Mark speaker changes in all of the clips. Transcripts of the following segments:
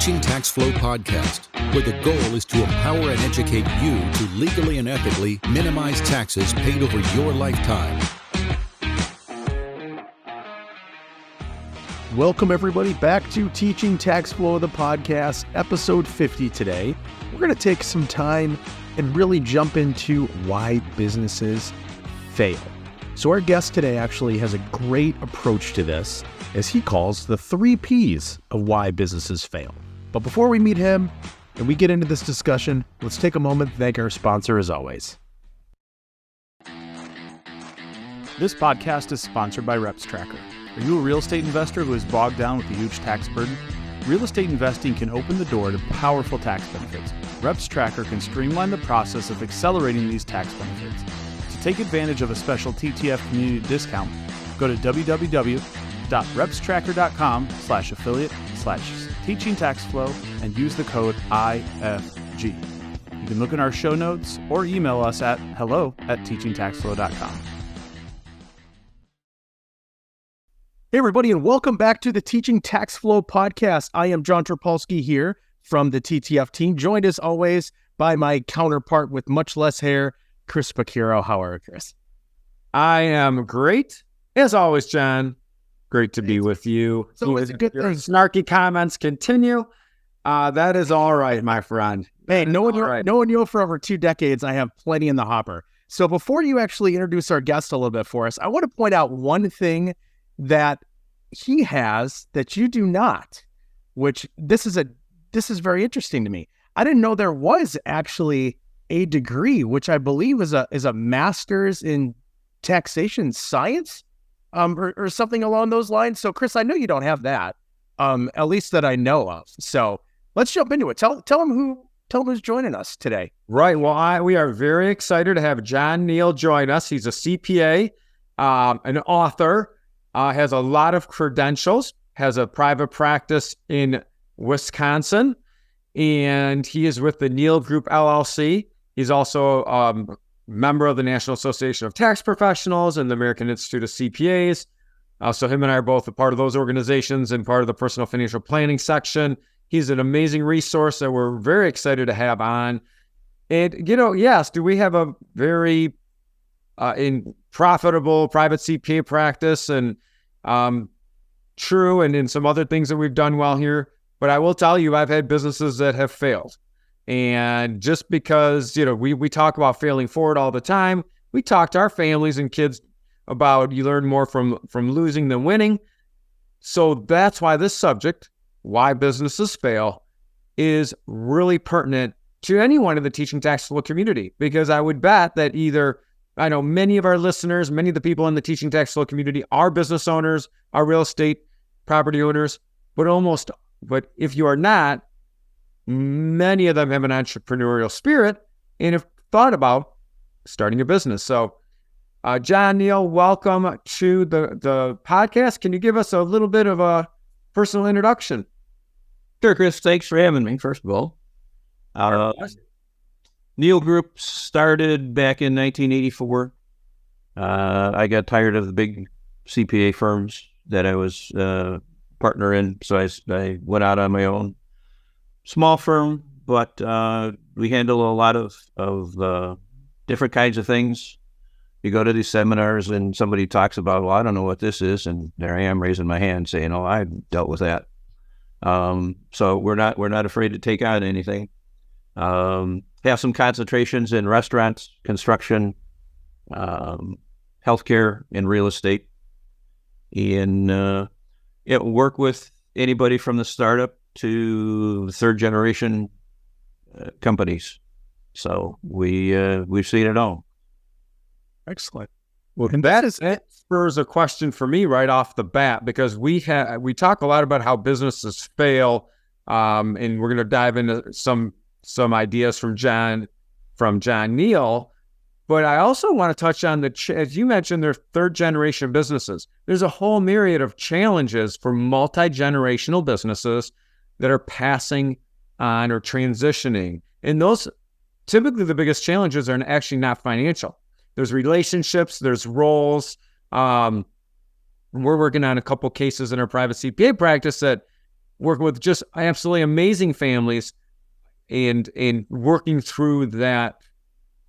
Speaker 1: Teaching Tax Flow podcast, where the goal is to empower and educate you to legally and ethically minimize taxes paid over your lifetime.
Speaker 2: Welcome, everybody, back to Teaching Tax Flow, the podcast, episode 50 today. We're going to take some time and really jump into why businesses fail. So our guest today actually has a great approach to this, as he calls the 3 Ps of why businesses fail. But before we meet him and we get into this discussion, let's take a moment to thank our sponsor as always. This podcast is sponsored by Reps Tracker. Are you a real estate investor who is bogged down with a huge tax burden? Real estate investing can open the door to powerful tax benefits. Reps Tracker can streamline the process of accelerating these tax benefits. To take advantage of a special TTF community discount, go to www.repstracker.com/affiliate/teachingtaxflow and use the code IFG. You can look in our show notes or email us at hello@teachingtaxflow.com. Hey, everybody, and welcome back to the Teaching Tax Flow podcast. I am Jon Trapolsky here from the TTF team, joined as always by my counterpart with much less hair, Chris Pacquiao. How are you, Chris?
Speaker 3: I am great. As always, John, great to be with you.
Speaker 2: So it's a good
Speaker 3: Your
Speaker 2: thing.
Speaker 3: snarky comments continue. That is all right, my friend.
Speaker 2: Hey, knowing you for over 2 decades, I have plenty in the hopper. So before you actually introduce our guest a little bit for us, I want to point out one thing that he has that you do not, which this is very interesting to me. I didn't know there was actually a degree, which I believe is a master's in taxation science, or something along those lines. So Chris, I know you don't have that, at least that I know of. So let's jump into it. Tell them who's joining us today.
Speaker 3: Right. Well, we are very excited to have Jon Neal join us. He's a CPA, an author, has a lot of credentials, has a private practice in Wisconsin, and he is with the Neal Group, LLC. He's also a member of the National Association of Tax Professionals and the American Institute of CPAs. So him and I are both a part of those organizations and part of the personal financial planning section. He's an amazing resource that we're very excited to have on. And, yes, do we have a very profitable private CPA practice and true, and in some other things that we've done well here. But I will tell you, I've had businesses that have failed. And just because, we talk about failing forward all the time, we talk to our families and kids about you learn more from losing than winning. So that's why this subject, why businesses fail, is really pertinent to anyone in the Teaching Tax Flow community, because I would bet that I know many of our listeners, many of the people in the Teaching Tax Flow community are business owners, are real estate property owners, but if you are not, many of them have an entrepreneurial spirit and have thought about starting a business. So, Jon Neal, welcome to the podcast. Can you give us a little bit of a personal introduction?
Speaker 4: Sure, Chris. Thanks for having me, first of all. Neal Group started back in 1984. I got tired of the big CPA firms that I was partner in, so I went out on my own. Small firm, but we handle a lot of different kinds of things. You go to these seminars and somebody talks about, well, I don't know what this is, and there I am raising my hand saying, oh, I've dealt with that. So we're not afraid to take on anything. Have some concentrations in restaurants, construction, healthcare, and real estate. And work with anybody from the startup to third generation companies. So we've seen it all.
Speaker 2: Excellent.
Speaker 3: Well, that spurs a question for me right off the bat, because we talk a lot about how businesses fail, and we're going to dive into some ideas from Jon Neal. But I also want to touch on as you mentioned, they're third generation businesses. There's a whole myriad of challenges for multi-generational businesses that are passing on or transitioning. And those, typically the biggest challenges are actually not financial. There's relationships, there's roles. We're working on a couple cases in our private CPA practice that working with just absolutely amazing families and working through that,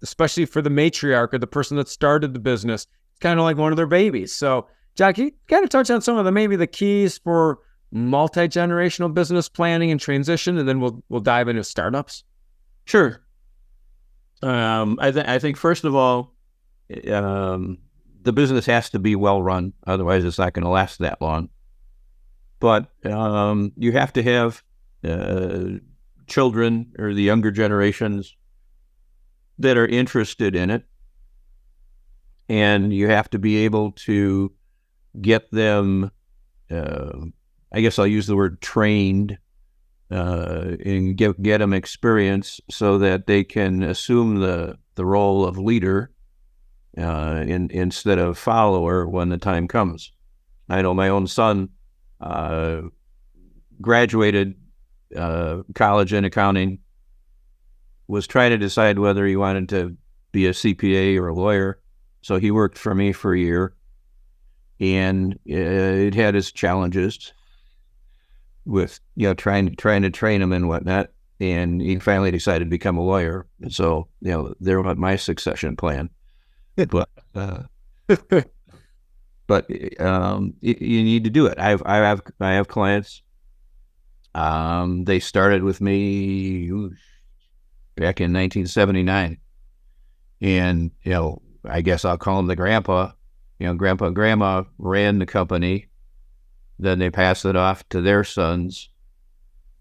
Speaker 3: especially for the matriarch or the person that started the business. It's kind of like one of their babies. So, John, can you kind of touch on some of maybe the keys for multi-generational business planning and transition, and then we'll dive into startups?
Speaker 4: Sure. I think first of all, the business has to be well run. Otherwise, it's not going to last that long. But you have to have children or the younger generations that are interested in it, and you have to be able to get them. I guess I'll use the word trained, and get them experience so that they can assume the role of leader instead of follower when the time comes. I know my own son graduated college in accounting, was trying to decide whether he wanted to be a CPA or a lawyer. So he worked for me for a year, and it had its challenges with, trying to train him and whatnot. And he finally decided to become a lawyer. And so, there went my succession plan. But you need to do it. I have clients. They started with me back in 1979, and I guess I'll call him the grandpa. Grandpa and grandma ran the company. Then they passed it off to their sons,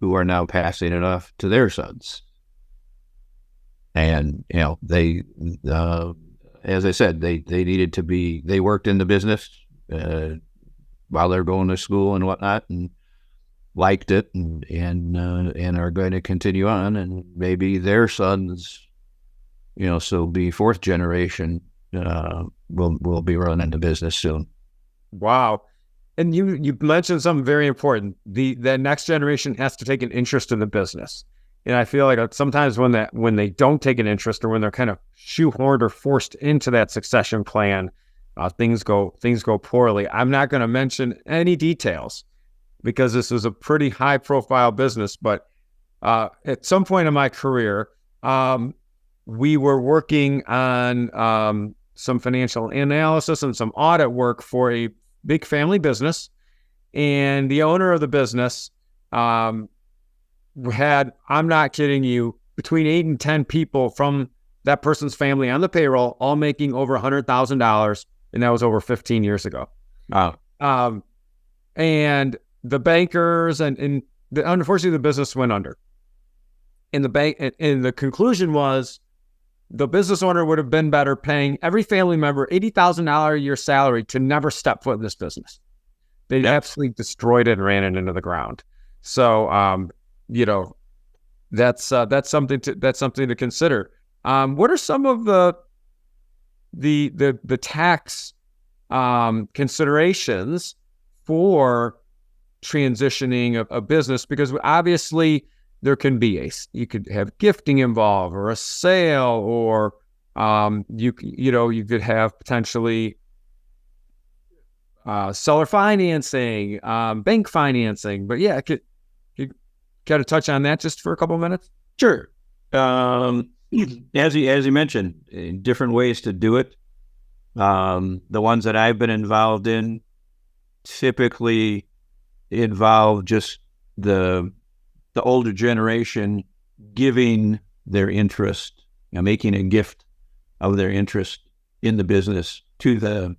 Speaker 4: who are now passing it off to their sons. And they, as I said, they needed to be. They worked in the business while they're going to school and whatnot, and liked it, and are going to continue on, and maybe their sons, so be fourth generation, will be running the business soon.
Speaker 3: Wow. And you mentioned something very important. The next generation has to take an interest in the business. And I feel like sometimes when they don't take an interest, or when they're kind of shoehorned or forced into that succession plan, things go poorly. I'm not going to mention any details, because this is a pretty high profile business. But at some point in my career, we were working on some financial analysis and some audit work for a big family business. And the owner of the business had, I'm not kidding you, between 8 and 10 people from that person's family on the payroll, all making over $100,000. And that was over 15 years ago.
Speaker 4: Wow.
Speaker 3: And the bankers unfortunately the business went under. And the conclusion was the business owner would have been better paying every family member $80,000 a year salary to never step foot in this business. They absolutely destroyed it and ran it into the ground. So, that's something to consider. What are some of the tax considerations for transitioning a business? Because obviously there can be you could have gifting involved, or a sale, or you could have potentially seller financing, bank financing. But yeah, could you kind of touch on that just for a couple of minutes?
Speaker 4: Sure. As you mentioned, different ways to do it. The ones that I've been involved in typically involve just the older generation giving their interest, making a gift of their interest in the business to the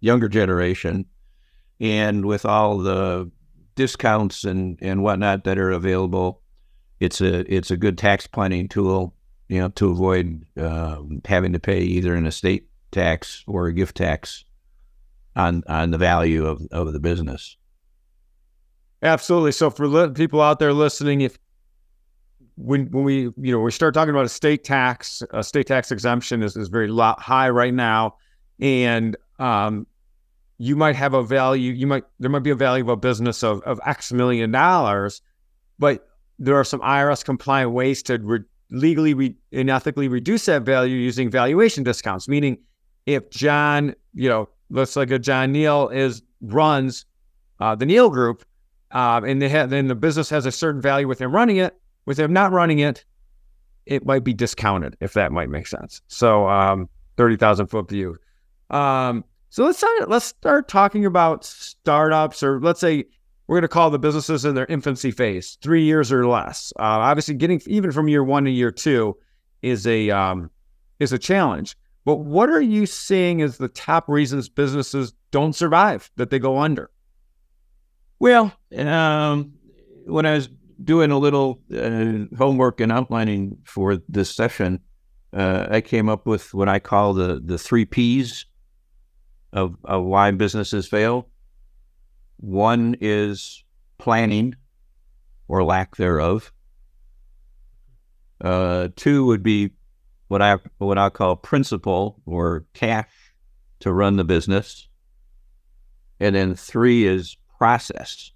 Speaker 4: younger generation. And with all the discounts and whatnot that are available, it's a good tax planning tool, to avoid having to pay either an estate tax or a gift tax on the value of the business.
Speaker 3: Absolutely. So for people out there listening, if when we start talking about estate tax exemption is very high right now, and you might have a value. There might be a value of a business of X $1 million, but there are some IRS compliant ways to legally and ethically reduce that value using valuation discounts. Meaning, if John, looks like a Jon Neal runs the Neal Group, and then the business has a certain value with them running it. With them not running it, it might be discounted, if that might make sense. So 30,000 foot view. So let's start talking about startups, or let's say we're going to call the businesses in their infancy phase, 3 years or less. Obviously, getting even from year 1 to year 2 is a challenge. But what are you seeing as the top reasons businesses don't survive, that they go under?
Speaker 4: Well, when I was doing a little homework and outlining for this session, I came up with what I call the 3 Ps of why businesses fail. One is planning or lack thereof. 2 would be what I call principle or cash to run the business. And then 3 is process.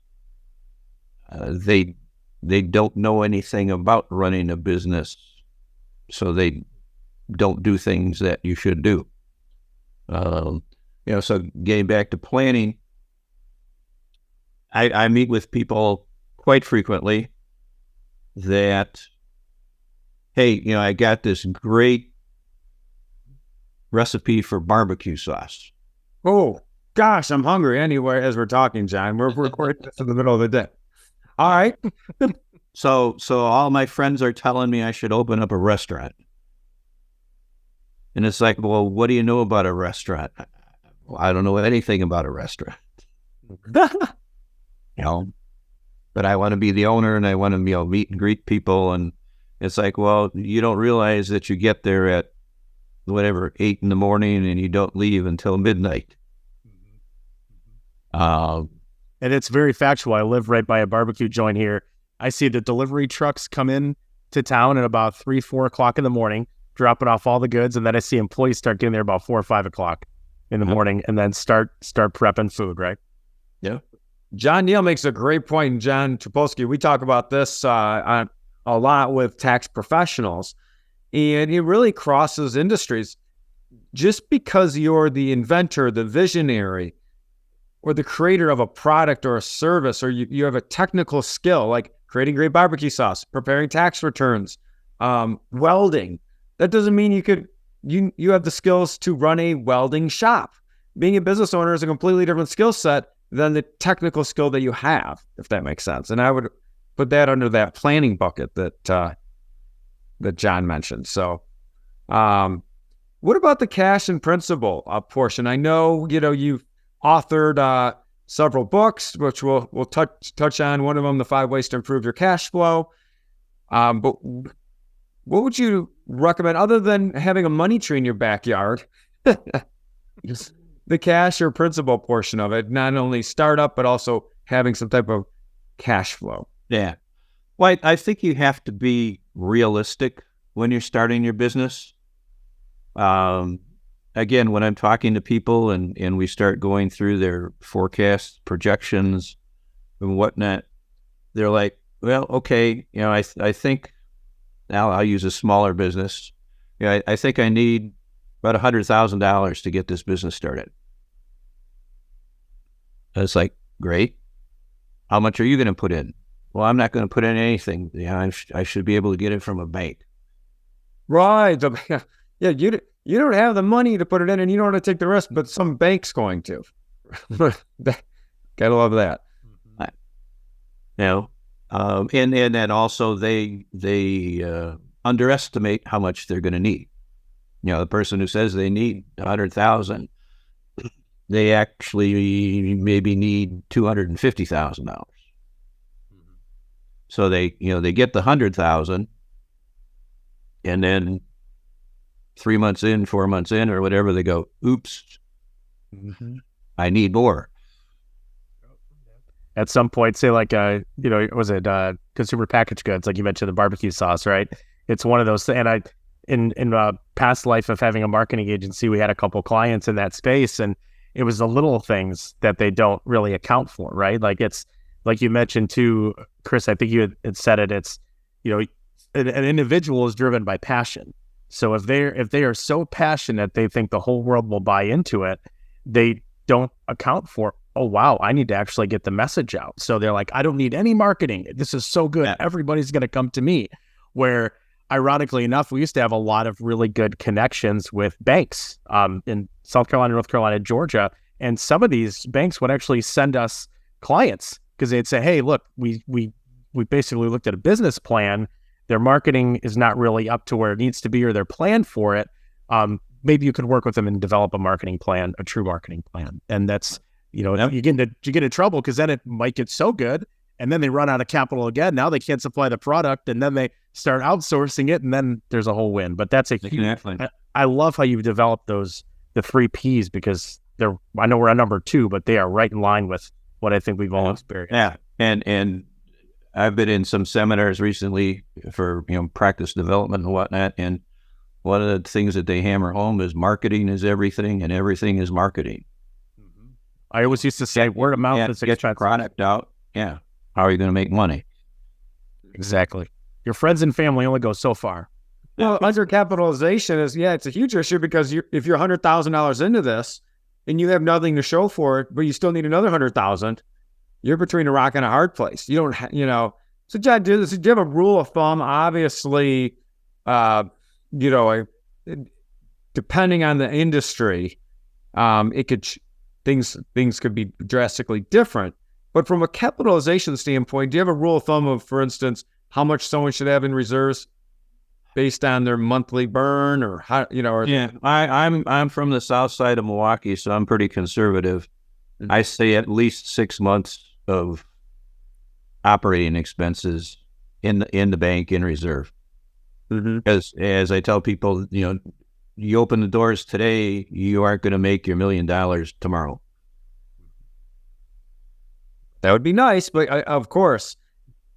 Speaker 4: They don't know anything about running a business, so they don't do things that you should do. So getting back to planning, I meet with people quite frequently that, hey, I got this great recipe for barbecue sauce.
Speaker 3: Oh, gosh, I'm hungry anyway as we're talking, John. We're recording this in the middle of the day. All right.
Speaker 4: So all my friends are telling me I should open up a restaurant. And it's like, well, what do you know about a restaurant? Well, I don't know anything about a restaurant. But I want to be the owner, and I want to meet and greet people. And it's like, well, you don't realize that you get there at 8 in the morning and you don't leave until midnight.
Speaker 2: And it's very factual. I live right by a barbecue joint here. I see the delivery trucks come in to town at about 3, 4 o'clock in the morning, dropping off all the goods. And then I see employees start getting there about 4 or 5 o'clock in the morning, and then start prepping food, right?
Speaker 4: Yeah.
Speaker 3: Jon Neal makes a great point. And John Trapolsky, we talk about this a lot with tax professionals, and it really crosses industries. Just because you're the inventor, the visionary, or the creator of a product or a service, or you have a technical skill like creating great barbecue sauce, preparing tax returns, welding, that doesn't mean you have the skills to run a welding shop. Being a business owner is a completely different skill set than the technical skill that you have, if that makes sense. And I would put that under that planning bucket that John mentioned. So what about the cash and principle portion? I know, you've authored several books, which we'll touch on. One of them, The 5 Ways to Improve Your Cash Flow. But what would you recommend other than having a money tree in your backyard? The cash or principal portion of it, not only startup, but also having some type of cash flow.
Speaker 4: Yeah. Well, I think you have to be realistic when you're starting your business. Again, when I'm talking to people and we start going through their forecasts, projections, and whatnot, they're like, well, okay, I think now I'll use a smaller business. I think I need about $100,000 to get this business started. And it's like, great. How much are you going to put in? Well, I'm not going to put in anything. I should be able to get it from a bank.
Speaker 3: Right. Yeah, you don't have the money to put it in, and you don't want to take the risk, but some bank's going to. Gotta love that.
Speaker 4: And then also they underestimate how much they're going to need. The person who says they need 100,000, they actually maybe need $250,000. So they get the 100,000, and then 3 months in, 4 months in, or whatever, they go, oops, I need more.
Speaker 2: At some point, say like, was it consumer packaged goods? Like you mentioned, the barbecue sauce, right? It's one of those, and in a past life of having a marketing agency, we had a couple clients in that space, and it was the little things that they don't really account for, right? Like it's, like you mentioned too, Chris, I think you had said it, it's, an individual is driven by passion. So if they are so passionate, they think the whole world will buy into it, they don't account for oh, wow, I need to actually get the message out. So they're like, I don't need any marketing. This is so good.
Speaker 4: Yeah.
Speaker 2: Everybody's going to come to me. Where ironically enough, we used to have a lot of really good connections with banks in South Carolina, North Carolina, Georgia. And some of these banks would actually send us clients because they'd say, hey, look, we basically looked at a business plan. Their marketing is not really up to where it needs to be or their plan for it. Maybe you could work with them and develop a marketing plan, a true marketing plan. And that's,
Speaker 4: Yep.
Speaker 2: you get into trouble because then it might get so good and then they run out of capital again. Now they can't supply the product and then they start outsourcing it and then there's a whole win. But that's a huge,
Speaker 4: Exactly.
Speaker 2: I love how you've developed the 3 Ps because I know we're on number 2, but they are right in line with what I think we've all experienced.
Speaker 4: Yeah. And I've been in some seminars recently for, practice development and whatnot. And one of the things that they hammer home is marketing is everything and everything is marketing.
Speaker 2: I always used to say word of mouth is
Speaker 4: Get your
Speaker 2: expensive.
Speaker 4: product out. Yeah. How are you going to make money?
Speaker 2: Exactly. Your friends and family only go so far.
Speaker 3: Well, undercapitalization is, it's a huge issue because if you're $100,000 into this and you have nothing to show for it, but you still need another 100,000, you're between a rock and a hard place. You don't, So, John, do you have a rule of thumb? Obviously, depending on the industry, things could be drastically different. But from a capitalization standpoint, do you have a rule of thumb of, for instance, how much someone should have in reserves based on their monthly burn or how,
Speaker 4: Yeah, I'm from the south side of Milwaukee, so I'm pretty conservative. I say at least 6 months of operating expenses in the bank in reserve. As I tell people, you open the doors today, you aren't going to make your $1 million tomorrow.
Speaker 3: That would be nice, but of course.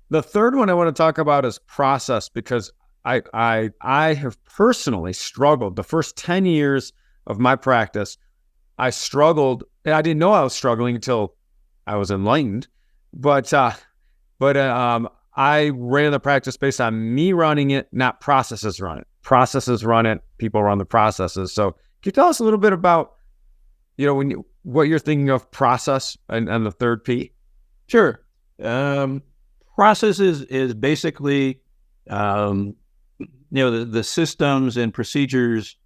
Speaker 3: The third one I want to talk about is process, because I have personally struggled. The first 10 years of my practice, I struggled, and I didn't know I was struggling until I was enlightened. But I ran the practice based on me running it, not processes run it. Processes run it, people run the processes. So can you tell us a little bit about, what you're thinking of process and the third P?
Speaker 4: Sure. Process is basically, the systems and procedures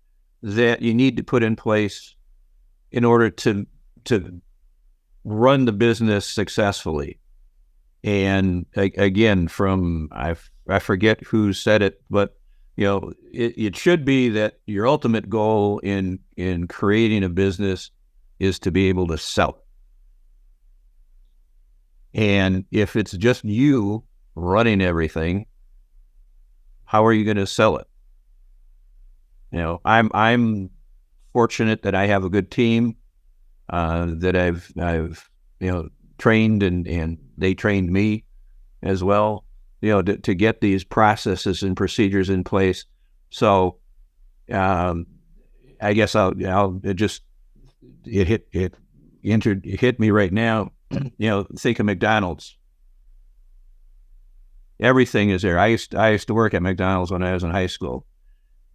Speaker 4: that you need to put in place in order to run the business successfully. And again, I forget who said it, but it should be that your ultimate goal in creating a business is to be able to sell it. And if it's just you running everything, how are you going to sell it? I'm fortunate that I have a good team that I've trained and they trained me as well, to get these processes and procedures in place. So I guess it hit me right now. Think of McDonald's. Everything is there. I used to work at McDonald's when I was in high school,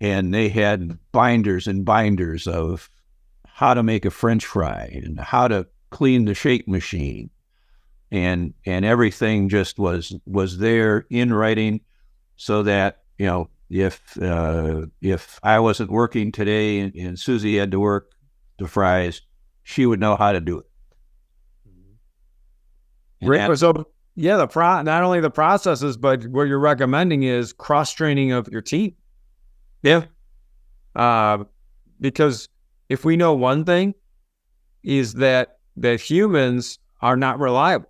Speaker 4: and they had binders and binders of how to make a French fry and how to clean the shake machine, and everything just was there in writing, so that if I wasn't working today and Susie had to work the fries, she would know how to do it.
Speaker 3: So not only the processes, but what you're recommending is cross-training of your team.
Speaker 4: Yeah.
Speaker 3: Because if we know one thing is that humans are not reliable.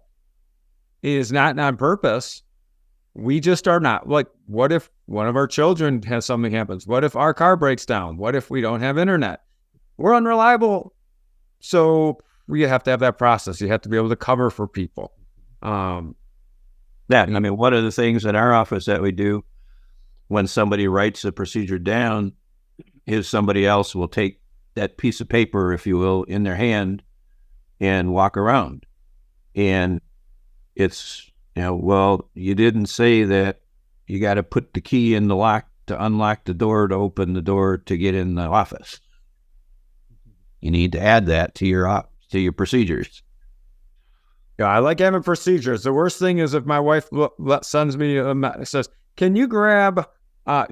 Speaker 3: It is not on purpose. We just are not. Like, what if one of our children has something happens? What if our car breaks down? What if we don't have internet? We're unreliable. So we have to have that process. You have to be able to cover for people.
Speaker 4: One of the things in our office that we do when somebody writes a procedure down is somebody else will take that piece of paper, if you will, in their hand and walk around. And it's, you didn't say that you got to put the key in the lock to unlock the door to open the door to get in the office. You need to add that to your procedures.
Speaker 3: Yeah, I like having procedures. The worst thing is if my wife sends me says, "Can you grab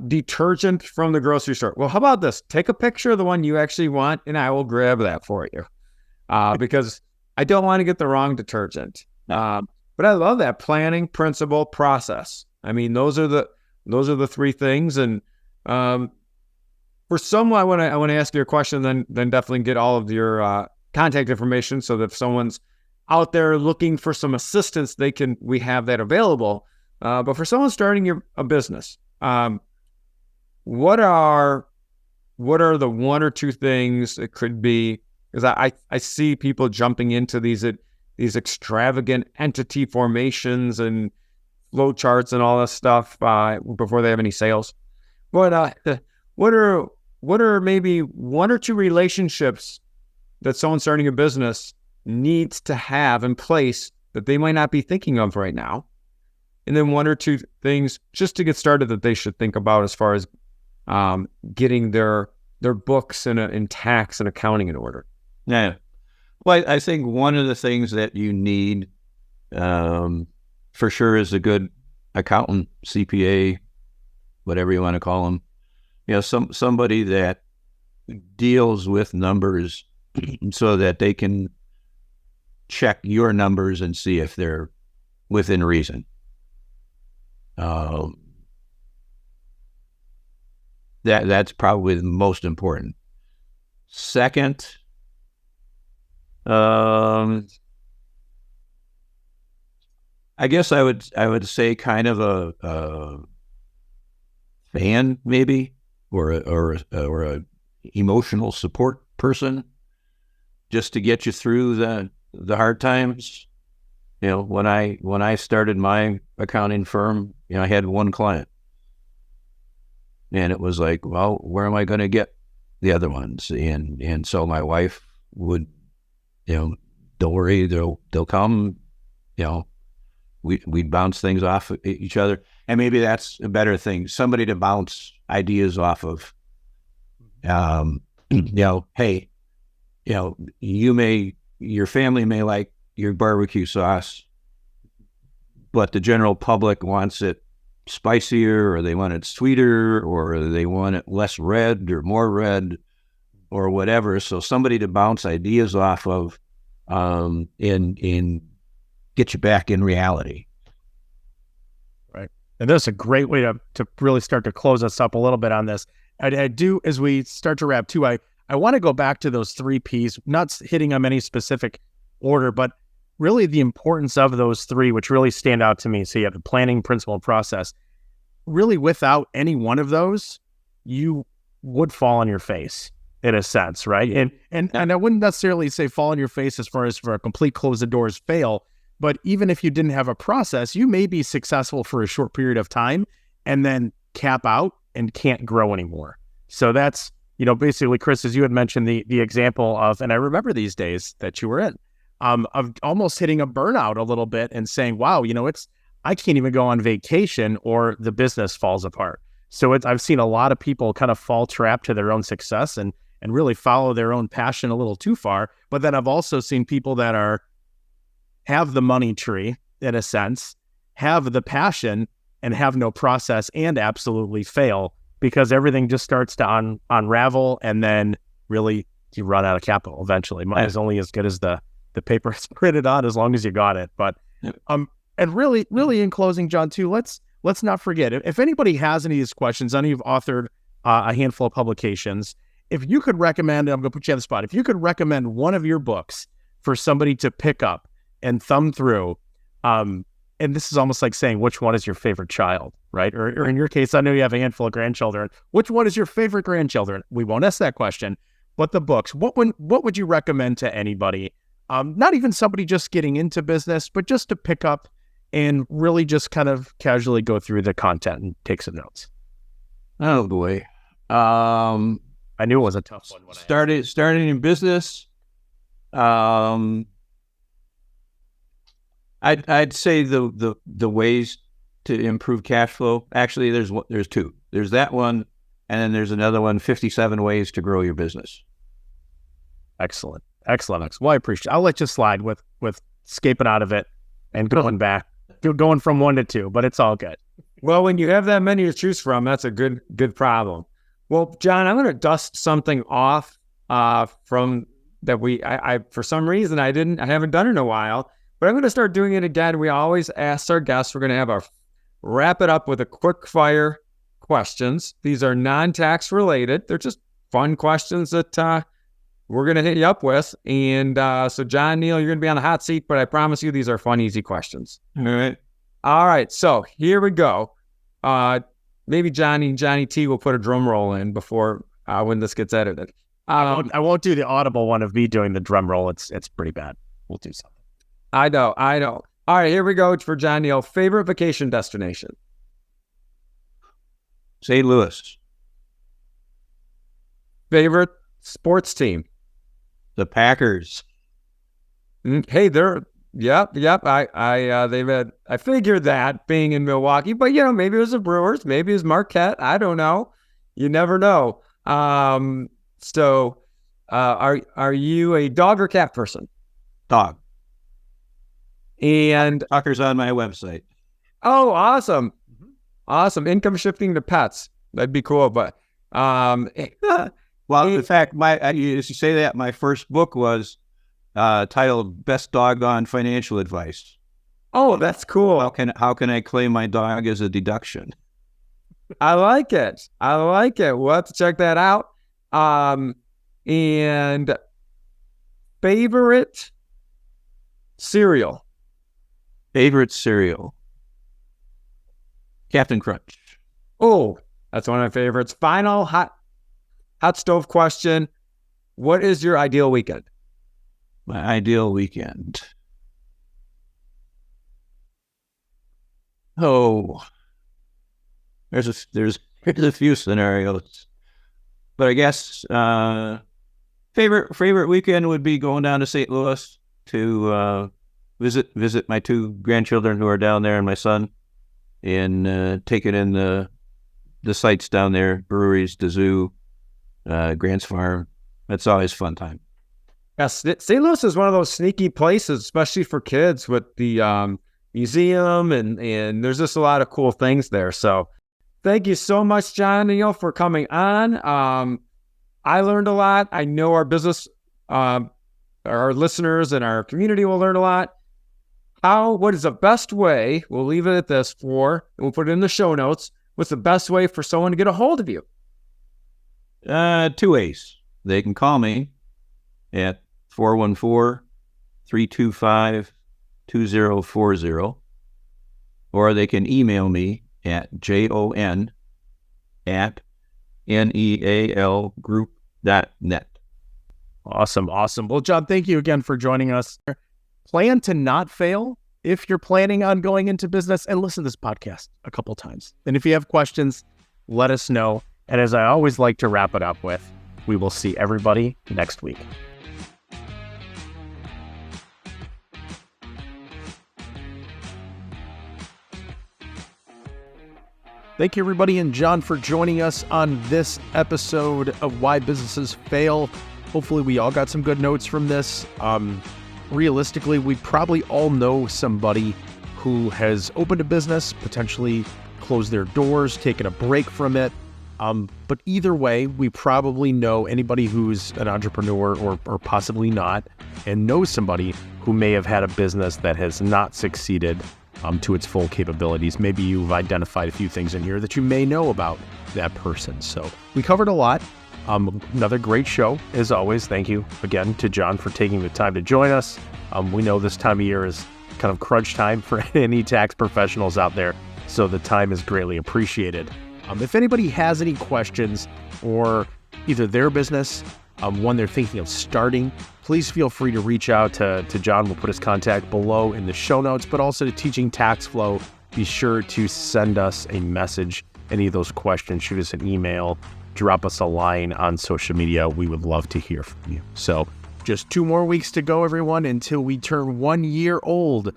Speaker 3: detergent from the grocery store?" Well, how about this? Take a picture of the one you actually want, and I will grab that for you because I don't want to get the wrong detergent. But I love that planning, principle, process. I mean, those are the three things. And for someone, I want to ask you a question, then definitely get all of your contact information so that if someone's out there looking for some assistance, we have that available. But for someone starting a business, what are the one or two things it could be? Because I see people jumping into these extravagant entity formations and flow charts and all this stuff before they have any sales. What are maybe one or two relationships that someone starting a business needs to have in place that they might not be thinking of right now? And then one or two things just to get started that they should think about as far as getting their books and tax and accounting in order.
Speaker 4: Yeah. Well, I think one of the things that you need for sure is a good accountant, CPA, whatever you want to call them. You know, somebody that deals with numbers so that they can check your numbers and see if they're within reason. That's probably the most important. Second, I guess I would say kind of a fan maybe, or a emotional support person, just to get you through the hard times. You know, when I started my accounting firm, you know, I had one client, and it was like, well, where am I going to get the other ones? And so my wife would, you know, don't worry, they'll come. You know, we'd bounce things off each other, and maybe that's a better thing. Somebody to bounce ideas off of. You know, hey, you know, your family may like your barbecue sauce, but the general public wants it spicier, or they want it sweeter, or they want it less red or more red, or whatever. So somebody to bounce ideas off of, and get you back in reality.
Speaker 2: Right. And that's a great way to really start to close us up a little bit on this. I do, as we start to wrap too, I want to go back to those 3 Ps, not hitting them any specific order, but really the importance of those 3, which really stand out to me. So you have the planning, principle, and process. Really, without any one of those, you would fall on your face in a sense, right? And I wouldn't necessarily say fall on your face as far as for a complete close the doors fail, but even if you didn't have a process, you may be successful for a short period of time and then cap out and can't grow anymore. So that's, you know, basically, Chris, as you had mentioned, the example of, and I remember these days that you were in, of almost hitting a burnout a little bit and saying, wow, you know, I can't even go on vacation or the business falls apart. So I've seen a lot of people kind of fall trapped to their own success and really follow their own passion a little too far. But then I've also seen people that have the money tree, in a sense, have the passion and have no process and absolutely fail because everything just starts to unravel, and then really you run out of capital eventually. Mine is only as good as the paper is printed on, as long as you got it. But and really in closing, John, too, let's not forget, if anybody has any of these questions, I know you've authored a handful of publications. If you could recommend, I'm going to put you on the spot, if you could recommend one of your books for somebody to pick up and thumb through, and this is almost like saying, which one is your favorite child, right? Or in your case, I know you have a handful of grandchildren. Which one is your favorite grandchildren? We won't ask that question, but the books, what would you recommend to anybody? Not even somebody just getting into business, but just to pick up and really just kind of casually go through the content and take some notes.
Speaker 4: Oh boy.
Speaker 2: I knew it was a tough one.
Speaker 4: Starting in business. I'd say the ways to improve cash flow. Actually, there's 2. There's that one, and then there's another one, 57 ways to grow your business.
Speaker 2: Excellent. Well, I appreciate it. I'll let you slide with escaping out of it and going back, going from 1 to 2, but it's all good.
Speaker 3: Well, when you have that many to choose from, that's a good problem. Well, John, I'm going to dust something off from that I for some reason I haven't done it in a while, but I'm going to start doing it again. We always ask our guests, we're going to have wrap it up with a quick fire questions. These are non-tax related. They're just fun questions that we're going to hit you up with. And so Jon Neal, you're going to be on the hot seat, but I promise you these are fun, easy questions. All right. So here we go. Maybe Johnny T will put a drum roll in before when this gets edited.
Speaker 2: I won't do the audible one of me doing the drum roll. It's pretty bad. We'll do something.
Speaker 3: I know. All right, here we go for Jon Neal. Favorite vacation destination?
Speaker 4: St. Louis.
Speaker 3: Favorite sports team?
Speaker 4: The Packers.
Speaker 3: Hey, yep. I figured that being in Milwaukee, but maybe it was the Brewers, maybe it was Marquette. I don't know. You never know. So, are you a dog or cat person?
Speaker 4: Dog.
Speaker 3: And
Speaker 4: Tucker's on my website.
Speaker 3: Oh, awesome. Awesome. Income shifting to pets. That'd be cool. But,
Speaker 4: well, in fact, as you say that, my first book was titled Best Doggone Financial Advice.
Speaker 3: Oh, that's cool.
Speaker 4: How can I claim my dog as a deduction?
Speaker 3: I like it. We'll have to check that out. And favorite cereal?
Speaker 4: Favorite cereal? Captain Crunch.
Speaker 3: Oh, that's one of my favorites. Final hot stove question. What is your ideal weekend?
Speaker 4: My ideal weekend. Oh, there's a few scenarios, but I guess favorite weekend would be going down to St. Louis to visit my 2 grandchildren who are down there and my son, and taking in the sights down there, breweries, the zoo, Grant's Farm. That's always a fun time.
Speaker 3: Yes, St. Louis is one of those sneaky places, especially for kids, with the museum and there's just a lot of cool things there. So thank you so much, Jon Neal, for coming on. I learned a lot. I know our business, our listeners and our community will learn a lot. What is the best way, we'll leave it at this and we'll put it in the show notes, what's the best way for someone to get a hold of you?
Speaker 4: 2 ways. They can call me at 414-325-2040, or they can email me at jon@nealgroup.net.
Speaker 2: Awesome. Well, Jon, thank you again for joining us. Plan to not fail if you're planning on going into business, and listen to this podcast a couple times. And if you have questions, let us know. And as I always like to wrap it up with, we will see everybody next week. Thank you, everybody, and Jon for joining us on this episode of Why Businesses Fail. Hopefully we all got some good notes from this. Realistically, we probably all know somebody who has opened a business, potentially closed their doors, taken a break from it. But either way, we probably know anybody who's an entrepreneur or possibly not, and knows somebody who may have had a business that has not succeeded to its full capabilities. Maybe you've identified a few things in here that you may know about that person. So we covered a lot. Another great show, as always. Thank you again to Jon for taking the time to join us. We know this time of year is kind of crunch time for any tax professionals out there, so the time is greatly appreciated. If anybody has any questions or either their business, one they're thinking of starting, please feel free to reach out to Jon. We'll put his contact below in the show notes, but also to Teaching Tax Flow. Be sure to send us a message. Any of those questions, shoot us an email, drop us a line on social media. We would love to hear from you. So just 2 more weeks to go, everyone, until we turn 1 year old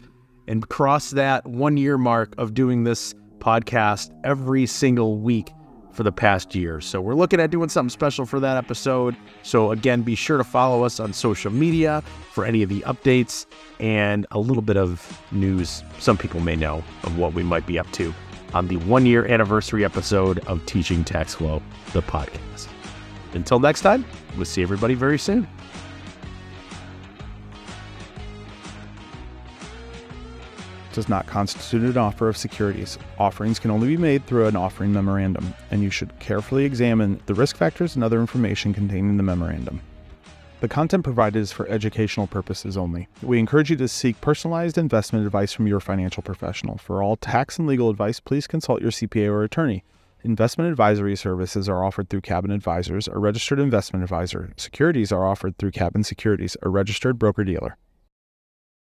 Speaker 2: and cross that 1 year mark of doing this podcast every single week for the past year. So we're looking at doing something special for that episode. So again, be sure to follow us on social media for any of the updates and a little bit of news some people may know of what we might be up to on the 1-year anniversary episode of Teaching Tax Flow, the podcast. Until next time, we'll see everybody very soon.
Speaker 5: Does not constitute an offer of securities. Offerings can only be made through an offering memorandum, and you should carefully examine the risk factors and other information contained in the memorandum. The content provided is for educational purposes only. We encourage you to seek personalized investment advice from your financial professional. For all tax and legal advice, please consult your CPA or attorney. Investment advisory services are offered through Cabin Advisors, a registered investment advisor. Securities are offered through Cabin Securities, a registered broker-dealer.